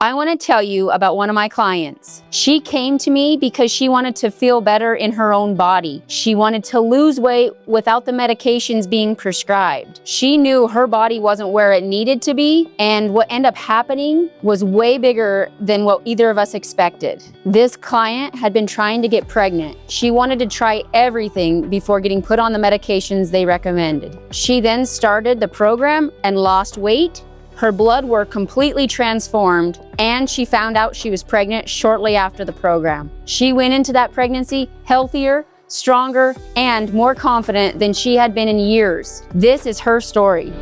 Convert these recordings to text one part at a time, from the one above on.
I want to tell you about one of my clients. She came to me because she wanted to feel better in her own body. She wanted to lose weight without the medications being prescribed. She knew her body wasn't where it needed to be, and what ended up happening was way bigger than what either of us expected. This client had been trying to get pregnant. She wanted to try everything before getting put on the medications they recommended. She then started the program and lost weight. Her blood work completely transformed, and she found out she was pregnant shortly after the program. She went into that pregnancy healthier, stronger, and more confident than she had been in years. This is her story.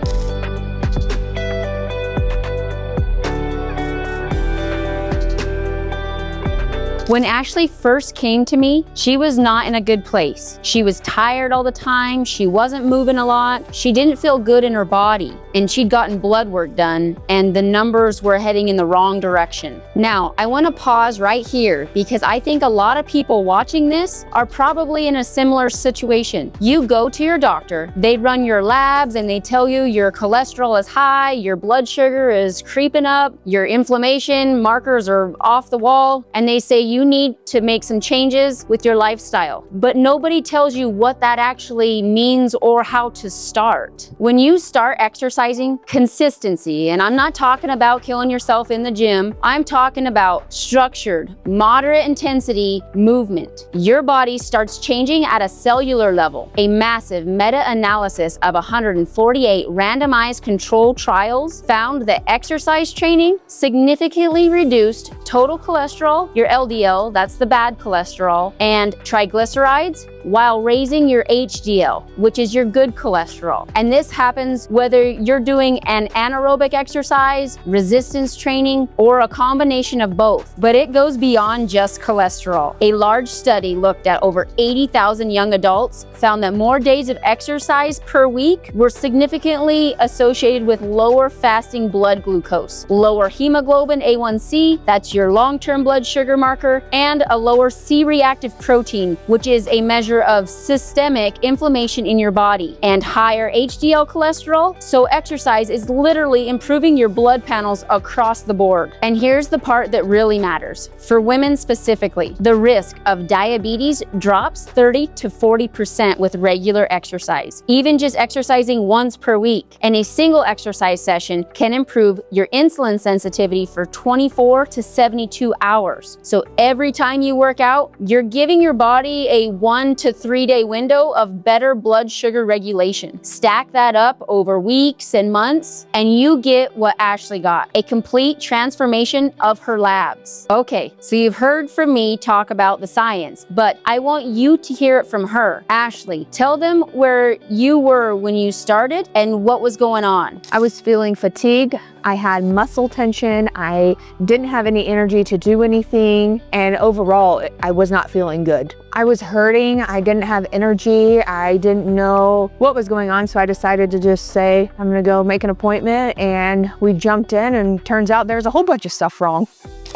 When Ashley first came to me, she was not in a good place. She was tired all the time. She wasn't moving a lot. She didn't feel good in her body, and she'd gotten blood work done, and the numbers were heading in the wrong direction. Now, I want to pause right here because I think a lot of people watching this are probably in a similar situation. You go to your doctor, they run your labs, and they tell you your cholesterol is high, your blood sugar is creeping up, your inflammation markers are off the wall, and they say you need to make some changes with your lifestyle. But nobody tells you what that actually means or how to start. When you start exercising, consistency, and I'm not talking about killing yourself in the gym, I'm talking about structured, moderate intensity movement. Your body starts changing at a cellular level. A massive meta-analysis of 148 randomized controlled trials found that exercise training significantly reduced total cholesterol, your LDL, that's the bad cholesterol, and triglycerides, while raising your HDL, which is your good cholesterol. And this happens whether you're doing an anaerobic exercise, resistance training, or a combination of both. But it goes beyond just cholesterol. A large study looked at over 80,000 young adults, found that more days of exercise per week were significantly associated with lower fasting blood glucose, lower hemoglobin A1C, that's your long-term blood sugar marker, and a lower C-reactive protein, which is a measure of systemic inflammation in your body, and higher HDL cholesterol. So exercise is literally improving your blood panels across the board. And here's the part that really matters. For women specifically, the risk of diabetes drops 30 to 40% with regular exercise, even just exercising once per week. And a single exercise session can improve your insulin sensitivity for 24 to 72 hours. So every time you work out, you're giving your body a 1 to 3 day window of better blood sugar regulation. Stack that up over weeks and months, and you get what Ashley got, a complete transformation of her labs. Okay, so you've heard from me talk about the science, but I want you to hear it from her. Ashley, tell them where you were when you started and what was going on. I was feeling fatigue. I had muscle tension. I didn't have any energy to do anything. And overall, I was not feeling good. I was hurting. I didn't have energy. I didn't know what was going on. So I decided to just say, I'm gonna go make an appointment. And we jumped in, and turns out there's a whole bunch of stuff wrong.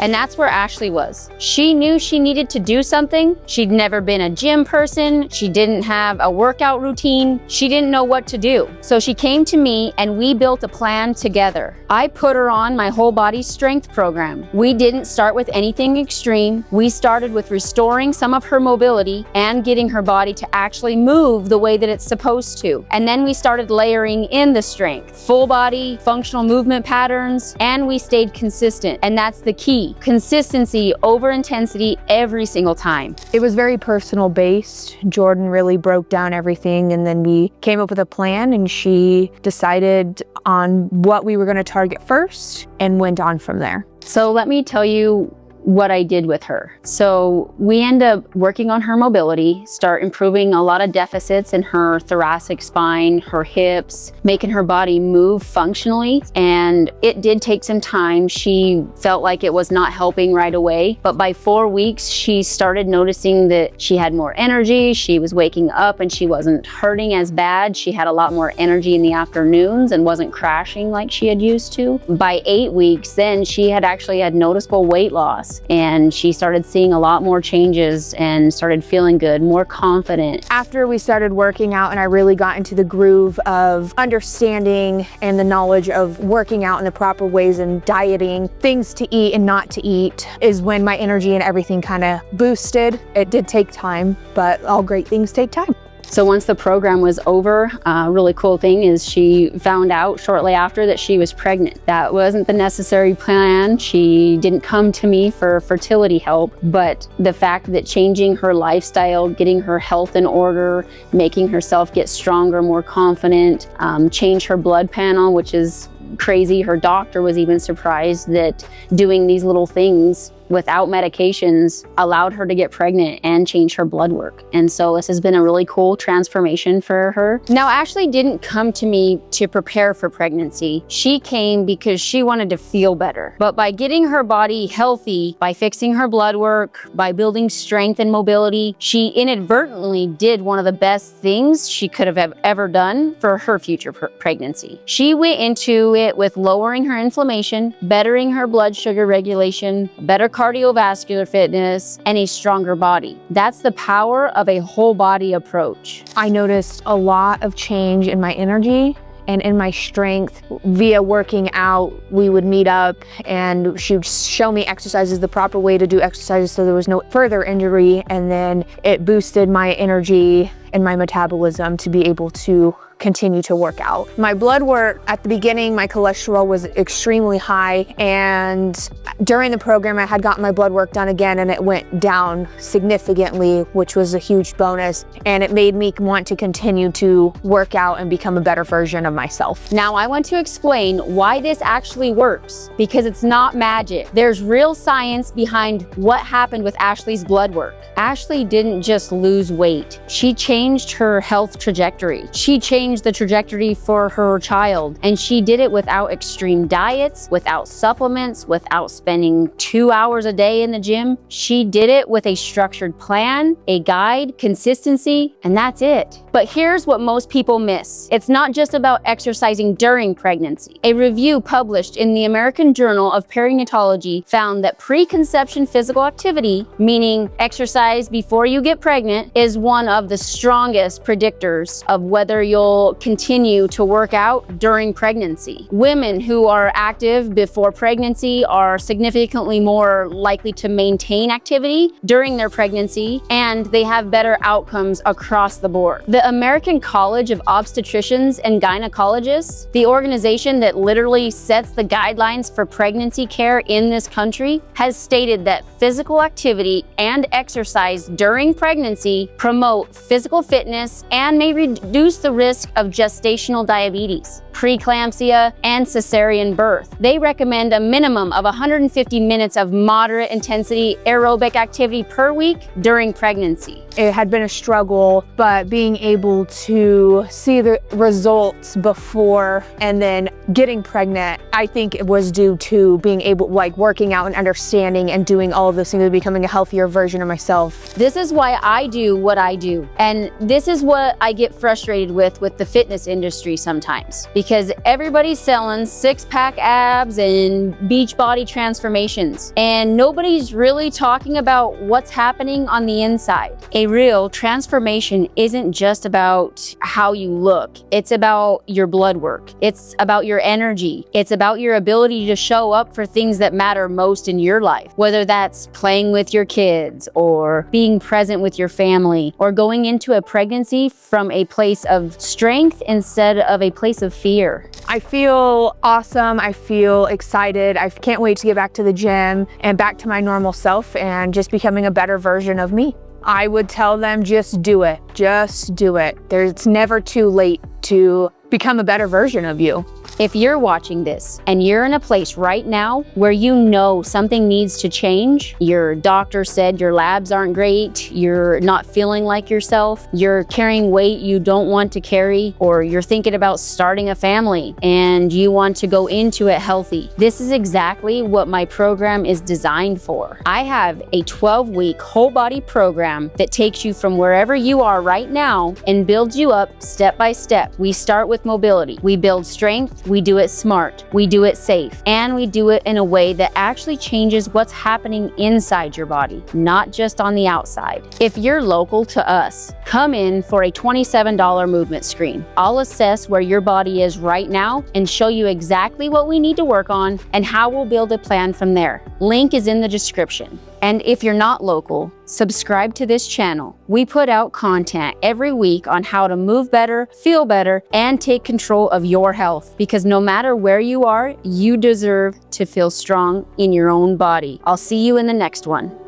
And that's where Ashley was. She knew she needed to do something. She'd never been a gym person. She didn't have a workout routine. She didn't know what to do. So she came to me and we built a plan together. I put her on my whole body strength program. We didn't start with anything extreme. We started with restoring some of her mobility and getting her body to actually move the way that it's supposed to. And then we started layering in the strength, full body, functional movement patterns, and we stayed consistent. And that's the key. Consistency over intensity every single time. It was very personal based. Jordan really broke down everything, and then we came up with a plan, and she decided on what we were going to target first and went on from there. So let me tell you what I did with her. So we end up working on her mobility, start improving a lot of deficits in her thoracic spine, her hips, making her body move functionally. And it did take some time. She felt like it was not helping right away. But by 4 weeks, she started noticing that she had more energy. She was waking up and she wasn't hurting as bad. She had a lot more energy in the afternoons and wasn't crashing like she had used to. By 8 weeks, then she had actually had noticeable weight loss. weeks, and she started seeing a lot more changes and started feeling good, more confident. After we started working out and I really got into the groove of understanding and the knowledge of working out in the proper ways and dieting, things to eat and not to eat, is when my energy and everything kind of boosted. It did take time, but all great things take time. So once the program was over, a really cool thing is she found out shortly after that she was pregnant. That wasn't the necessary plan. She didn't come to me for fertility help, but the fact that changing her lifestyle, getting her health in order, making herself get stronger, more confident, change her blood panel, which is crazy. Her doctor was even surprised that doing these little things without medications allowed her to get pregnant and change her blood work. And so this has been a really cool transformation for her. Now, Ashley didn't come to me to prepare for pregnancy. She came because she wanted to feel better. But by getting her body healthy, by fixing her blood work, by building strength and mobility, she inadvertently did one of the best things she could have ever done for her future pregnancy. She went into it with lowering her inflammation, bettering her blood sugar regulation, better cardiovascular fitness, and a stronger body. That's the power of a whole body approach. I noticed a lot of change in my energy and in my strength via working out. We would meet up and she would show me exercises, the proper way to do exercises so there was no further injury, and then it boosted my energy and my metabolism to be able to continue to work out. My blood work at the beginning, my cholesterol was extremely high, and during the program I had gotten my blood work done again and it went down significantly, which was a huge bonus, and it made me want to continue to work out and become a better version of myself. Now I want to explain why this actually works, because it's not magic. There's real science behind what happened with Ashley's blood work. Ashley didn't just lose weight. She changed her health trajectory. She changed the trajectory for her child, and she did it without extreme diets, without supplements, without spending 2 hours a day in the gym. She did it with a structured plan, a guide, consistency, and that's it. But here's what most people miss. It's not just about exercising during pregnancy. A review published in the American Journal of Perinatology found that preconception physical activity, meaning exercise before you get pregnant, is one of the strongest predictors of whether you'll continue to work out during pregnancy. Women who are active before pregnancy are significantly more likely to maintain activity during their pregnancy, and they have better outcomes across the board. The American College of Obstetricians and Gynecologists, the organization that literally sets the guidelines for pregnancy care in this country, has stated that physical activity and exercise during pregnancy promote physical fitness and may reduce the risk of gestational diabetes, preeclampsia, and cesarean birth. They recommend a minimum of 150 minutes of moderate intensity aerobic activity per week during pregnancy. It had been a struggle, but being able to see the results before and then getting pregnant, I think it was due to being able, working out and understanding and doing all of those things and becoming a healthier version of myself. This is why I do what I do. And this is what I get frustrated with the fitness industry sometimes, because everybody's selling six-pack abs and beach body transformations, and nobody's really talking about what's happening on the inside. A real transformation isn't just about how you look. It's about your blood work. It's about your energy. It's about your ability to show up for things that matter most in your life, whether that's playing with your kids or being present with your family or going into a pregnancy from a place of strength instead of a place of fear. I feel awesome. I feel excited. I can't wait to get back to the gym and back to my normal self and just becoming a better version of me. I would tell them, just do it. Just do it. It's never too late to become a better version of you. If you're watching this and you're in a place right now where you know something needs to change, your doctor said your labs aren't great, you're not feeling like yourself, you're carrying weight you don't want to carry, or you're thinking about starting a family and you want to go into it healthy, this is exactly what my program is designed for. I have a 12-week whole body program that takes you from wherever you are right now and builds you up step by step. We start with with mobility. We build strength, we do it smart, we do it safe, and we do it in a way that actually changes what's happening inside your body, not just on the outside. If you're local to us, come in for a $27 movement screen. I'll assess where your body is right now and show you exactly what we need to work on and how we'll build a plan from there. Link is in the description. And if you're not local, subscribe to this channel. We put out content every week on how to move better, feel better, and take control of your health. Because no matter where you are, you deserve to feel strong in your own body. I'll see you in the next one.